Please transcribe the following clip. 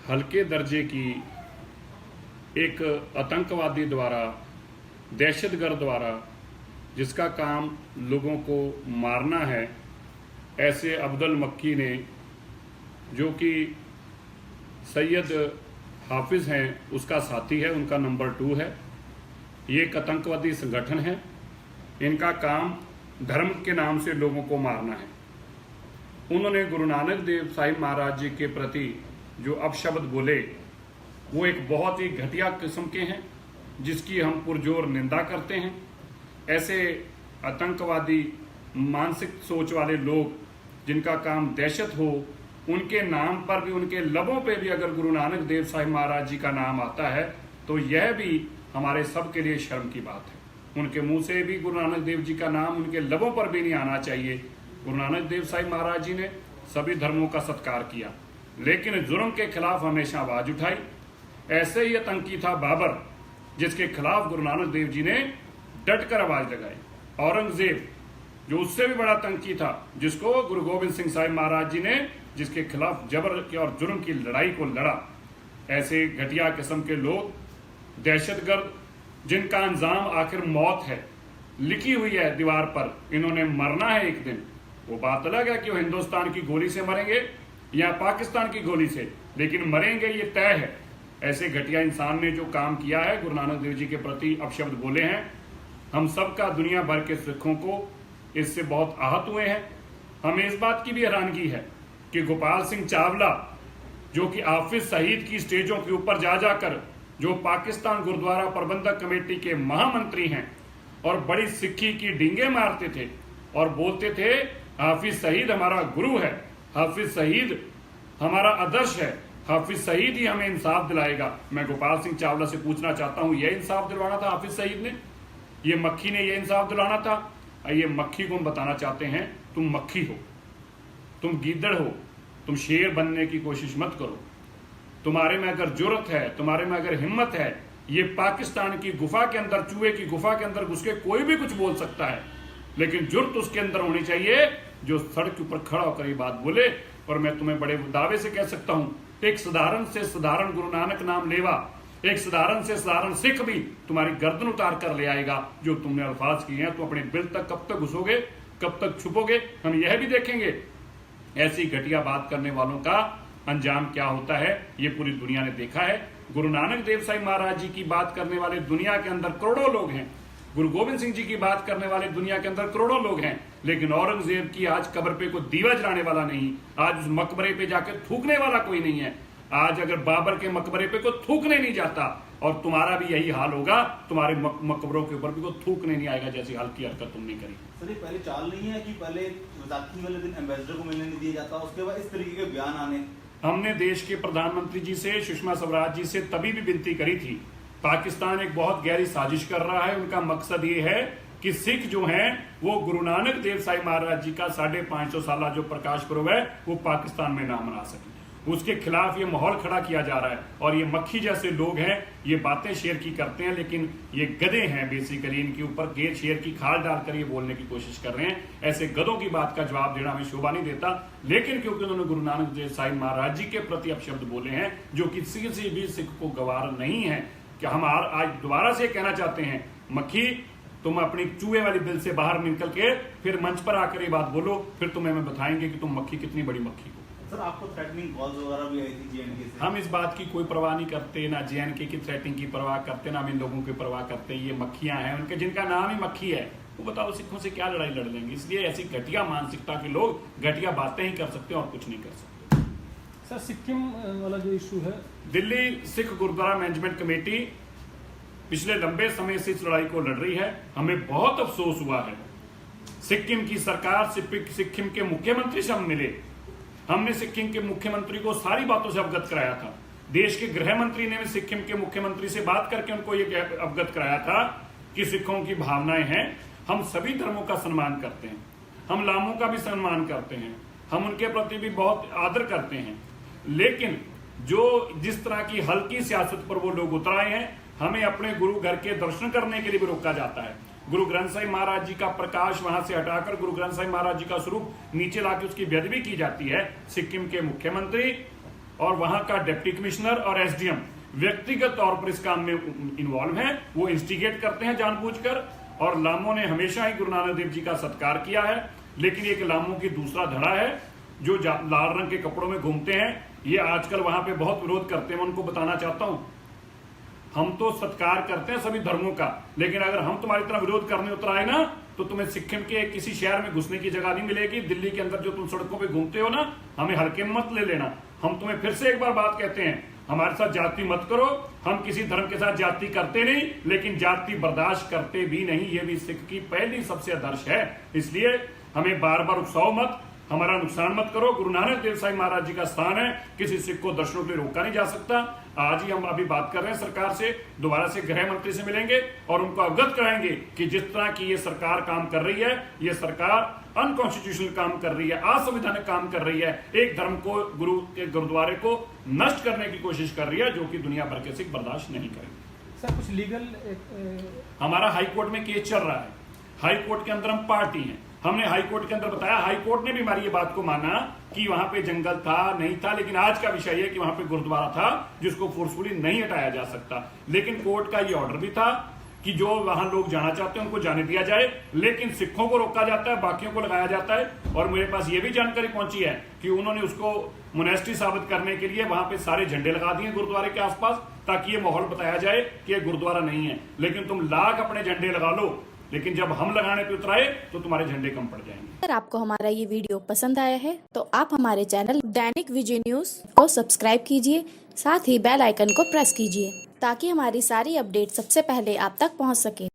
हल्के दर्जे की एक आतंकवादी द्वारा, दहशतगर्द द्वारा जिसका काम लोगों को मारना है, ऐसे अब्दुल मक्की ने, जो कि सैयद हाफिज हैं उसका साथी है, उनका नंबर 2 है। ये एक आतंकवादी संगठन है। इनका काम धर्म के नाम से लोगों को मारना है। उन्होंने गुरु नानक देव साहिब महाराज जी के प्रति जो अपशब्द बोले वो एक बहुत ही घटिया किस्म के हैं, जिसकी हम पुरजोर निंदा करते हैं। ऐसे आतंकवादी मानसिक सोच वाले लोग जिनका काम दहशत हो, उनके नाम पर भी, उनके लबों पे भी अगर गुरु नानक देव साहिब महाराज जी का नाम आता है तो यह भी हमारे सब के लिए शर्म की बात है। उनके मुंह से भी गुरु नानक देव जी का नाम उनके लबों पर भी नहीं आना चाहिए। गुरु नानक देव साहिब महाराज जी ने सभी धर्मों का सत्कार किया, लेकिन जुर्म के खिलाफ हमेशा आवाज उठाई। ऐसे ही आतंकी था बाबर, जिसके खिलाफ गुरु नानक देव जी ने डटकर आवाज लगाई। औरंगजेब, जो उससे भी बड़ा आतंकी था, जिसको गुरु गोविंद सिंह साहिब महाराज जी ने, जिसके खिलाफ जबर की और जुर्म की लड़ाई को लड़ा। ऐसे घटिया किस्म के लोग, दहशतगर्द, जिनका अंजाम आखिर मौत है, लिखी हुई है दीवार पर, इन्होंने मरना है एक दिन। वो बात अलग है कि वो हिंदुस्तान की गोली से मरेंगे या पाकिस्तान की गोली से, लेकिन मरेंगे ये तय है। ऐसे घटिया इंसान ने जो काम किया है, गुरु नानक देव जी के प्रति अपशब्द बोले हैं, हम सबका, दुनिया भर के सिखों को इससे बहुत आहत हुए हैं। हमें इस बात की भी हैरानगी है कि गोपाल सिंह चावला, जो कि हाफिज सईद की स्टेजों के ऊपर जा जाकर, जो पाकिस्तान गुरुद्वारा प्रबंधक कमेटी के महामंत्री हैं और बड़ी सिक्खी की डींगे मारते थे और बोलते थे हाफिज सईद हमारा गुरु है, हाफिज सईद हमारा आदर्श है, हाफिज सईद ही हमें इंसाफ दिलाएगा। मैं गोपाल सिंह चावला से पूछना चाहता हूं, यह इंसाफ दिलवाना था हाफिज सईद ने? ये मक्खी ने यह इंसाफ दिलाना था? ये मक्खी को हम बताना चाहते हैं, तुम मक्खी हो, तुम गीदड़ हो, तुम शेर बनने की कोशिश मत करो। तुम्हारे में अगर जुर्रत है, तुम्हारे में अगर हिम्मत है, ये पाकिस्तान की गुफा के अंदर, चूहे की गुफा के अंदर घुस के कोई भी कुछ बोल सकता है, लेकिन जुर्रत उसके अंदर होनी चाहिए जो सड़क के ऊपर खड़ा होकर ये बात बोले। और मैं तुम्हें बड़े दावे से कह सकता हूं, एक साधारण से साधारण गुरु नानक नाम लेवा, एक साधारण से साधारण सिख भी तुम्हारी गर्दन उतार कर ले आएगा। जो तुमने अल्फाज किए हैं, तो अपने बिल तक कब तक घुसोगे, कब तक छुपोगे, हम यह भी देखेंगे। ऐसी घटिया बात करने वालों का अंजाम क्या होता है, ये पूरी दुनिया ने देखा है। गुरु नानक देव साहिब महाराज जी की बात करने वाले दुनिया के अंदर करोड़ों लोग हैं, गुरु गोविंद सिंह जी की बात करने वाले दुनिया के अंदर करोड़ों लोग हैं, लेकिन औरंगजेब की आज कब्र पे कोई दीवा जलाने वाला नहीं, आज उस मकबरे पे जाकर थूकने वाला कोई नहीं है। आज अगर बाबर के मकबरे पे कोई थूकने नहीं जाता, और तुम्हारा भी यही हाल होगा, तुम्हारे मकबरों के ऊपर भी कोई थूकने नहीं आएगा, जैसी हल्की हरकत तुमने करी। सर, ये पहले चाल नहीं है कि पहले विसाखी वाले दिन एम्बेसडर को मिलने नहीं दिया जाता, उसके बाद इस तरीके के बयान आने? हमने देश के प्रधानमंत्री जी से, सुषमा स्वराज जी से तभी भी विनती करी थी। पाकिस्तान एक बहुत गहरी साजिश कर रहा है। उनका मकसद ये है कि सिख जो हैं वो गुरु नानक देव साहिब महाराज जी का 550 साल जो प्रकाश पर्व है वो पाकिस्तान में ना मना सके। उसके खिलाफ ये माहौल खड़ा किया जा रहा है। और ये मक्खी जैसे लोग हैं, ये बातें शेर की करते हैं, लेकिन ये गधे हैं बेसिकली। इनके ऊपर शेर की खाल डालकर ये बोलने की कोशिश कर रहे हैं। ऐसे गधों की बात का जवाब देना हमें शोभा नहीं देता, लेकिन क्योंकि उन्होंने गुरु नानक देव साहिब महाराज जी के प्रति अपशब्द बोले हैं, जो किसी से भी सिख को गवार नहीं है, कि हम आज दोबारा से कहना चाहते हैं, मक्खी तुम अपनी चूहे वाली बिल से बाहर निकल के फिर मंच पर आकर ये बात बोलो, फिर तुम्हें हमें बताएंगे कि तुम मक्खी कितनी बड़ी मक्खी हो। सर, आपको थ्रेटनिंग कॉल्स वगैरह भी आई थी जेएनके से? हम इस बात की कोई परवाह नहीं करते, ना जेएनके की थ्रेटिंग की परवाह करते, ना हम इन लोगों की परवाह करते। ये मक्खियां हैं, उनके जिनका नाम ही मक्खी है, वो बताओ सिखों से क्या लड़ाई लड़ लेंगे। इसलिए ऐसी घटिया मानसिकता के लोग घटिया बातें ही कर सकते हैं और कुछ नहीं कर सकते। सर, सिक्किम वाला जो इशू है, दिल्ली सिख गुरुद्वारा मैनेजमेंट कमेटी पिछले लंबे समय से इस लड़ाई को लड़ रही है। हमें बहुत अफसोस हुआ है, सिक्किम की सरकार, सिक्किम के मुख्यमंत्री से हम मिले, हमने सिक्किम के मुख्यमंत्री को सारी बातों से अवगत कराया था। देश के गृह मंत्री ने भी सिक्किम के मुख्यमंत्री से बात करके उनको ये अवगत कराया था कि सिखों की भावनाएं हैं, हम सभी धर्मों का सम्मान करते हैं, हम लामों का भी सम्मान करते हैं, हम उनके प्रति भी बहुत आदर करते हैं, लेकिन जो जिस तरह की हल्की सियासत पर वो लोग उतर आए हैं, हमें अपने गुरु घर के दर्शन करने के लिए भी रोका जाता है। गुरु ग्रंथ साहिब महाराज जी का प्रकाश वहां से हटाकर गुरु ग्रंथ साहिब महाराज जी का स्वरूप नीचे लाके उसकी बेअदबी की जाती है। सिक्किम के मुख्यमंत्री और वहां का डिप्टी कमिश्नर और एसडीएम व्यक्तिगत तौर पर इस काम में इन्वॉल्व हैं, वो इंस्टिगेट करते हैं जानबूझकर। और लामों ने हमेशा ही गुरु नानक देव जी का सत्कार किया है, लेकिन एक लामों की दूसरा धड़ा है जो लाल रंग के कपड़ों में घूमते हैं, ये आजकल वहां पे बहुत विरोध करते हैं। मैं उनको बताना चाहता हूं, हम तो सत्कार करते हैं सभी धर्मों का, लेकिन अगर हम तुम्हारी तरह विरोध करने उतर आए ना तो तुम्हें सिक्किम के किसी शहर में घुसने की जगह नहीं मिलेगी। दिल्ली के अंदर जो तुम सड़कों पे घूमते हो ना, हमें हल्के में मत ले लेना। हम तुम्हें फिर से एक बार बात कहते हैं, हमारे साथ जाति मत करो। हम किसी धर्म के साथ जाति करते नहीं, लेकिन जाति बर्दाश्त करते भी नहीं। ये भी सिख की पहली सबसे आदर्श है। इसलिए हमें बार बार उकसाओ मत, हमारा नुकसान मत करो। गुरु नानक देव साहिब महाराज जी का स्थान है, किसी सिख को दर्शनों के लिए रोका नहीं जा सकता। आज ही हम अभी बात कर रहे हैं सरकार से, दोबारा से गृह मंत्री से मिलेंगे और उनको अवगत कराएंगे कि जिस तरह की ये सरकार काम कर रही है, ये सरकार अनकॉन्स्टिट्यूशनल काम कर रही है, असंवैधानिक काम कर रही है, एक धर्म को, गुरु के गुरुद्वारे को नष्ट करने की कोशिश कर रही है, जो कि दुनिया भर के सिख बर्दाश्त नहीं करेंगे। सर कुछ लीगल हमारा हाई कोर्ट में केस चल रहा है। हाई कोर्ट के अंदर हम पार्टी हैं। हमने हाई कोर्ट के अंदर बताया, हाई कोर्ट ने भी हमारी ये बात को माना कि वहां पे जंगल था नहीं था, लेकिन आज का विषय है कि वहां पे गुरुद्वारा था जिसको फोर्सफुली नहीं हटाया जा सकता। लेकिन कोर्ट का ये ऑर्डर भी था कि जो वहां लोग जाना चाहते हैं उनको जाने दिया जाए, लेकिन सिखों को रोका जाता है, बाकियों को लगाया जाता है। और मेरे पास ये भी जानकारी पहुंची है कि उन्होंने उसको मोनेस्ट्री साबित करने के लिए वहां पे सारे झंडे लगा दिए गुरुद्वारे के आसपास, ताकि ये माहौल बताया जाए कि ये गुरुद्वारा नहीं है। लेकिन तुम लाख अपने झंडे लगा लो, लेकिन जब हम लगाने पे उतराए तो तुम्हारे झंडे कम पड़ जाएंगे। अगर आपको हमारा ये वीडियो पसंद आया है तो आप हमारे चैनल दैनिक विजय न्यूज को सब्सक्राइब कीजिए, साथ ही बेल आइकन को प्रेस कीजिए ताकि हमारी सारी अपडेट सबसे पहले आप तक पहुंच सके।